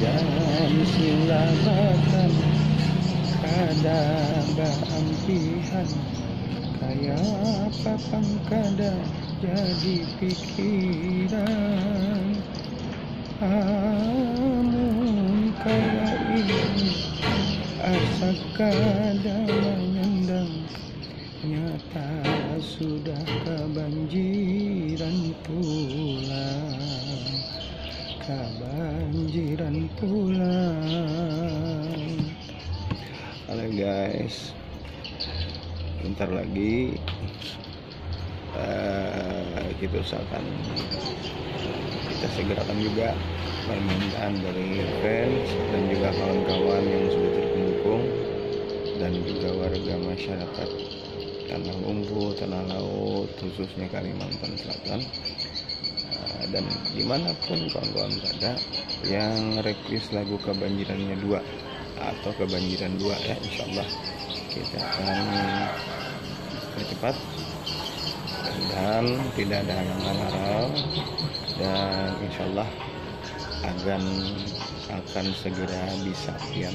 dan silakan kada beampihan kaya papan kada jadi pikiran amun kaya ini asa kada mengandang nyata sudah kebanjiran pulang. Halo guys, bentar lagi kita usahakan kita segerakan juga permintaan dari fans dan juga kawan-kawan yang sudah terkendukung dan juga warga masyarakat Tanah Lumbu, Tanah Laut, khususnya Kalimantan Selatan, dan dimanapun kawan-kawan berada yang request lagu Kebanjirannya 2 atau Kebanjiran 2 ya, insyaallah kita akan cepat dan tidak ada halang-halang, dan insyaallah akan segera bisa pian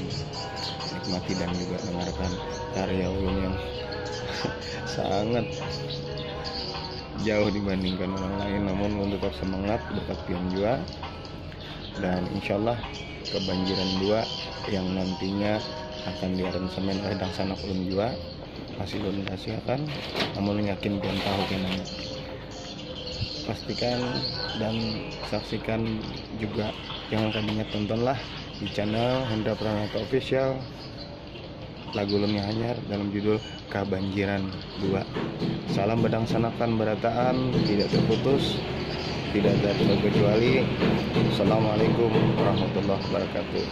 nikmati dan juga dengarkan karya Ulun yang sangat jauh dibandingkan orang lain, namun Ulun tetap semangat, tetap pian juga, dan insyaallah Kebanjiran 2 yang nantinya akan diaransemen oleh Dangsana Ulun juga masih belum dikasihkan, namun yakin pian tahu kenanya. Pastikan dan saksikan juga, jangan tadinya tontonlah di channel Hendra Pranata Official lagu Ulunnya Hanyar dalam judul Kebanjiran 2. Salam berdangsanakan berataan tidak terputus, tidak terkecuali. Assalamualaikum warahmatullahi wabarakatuh.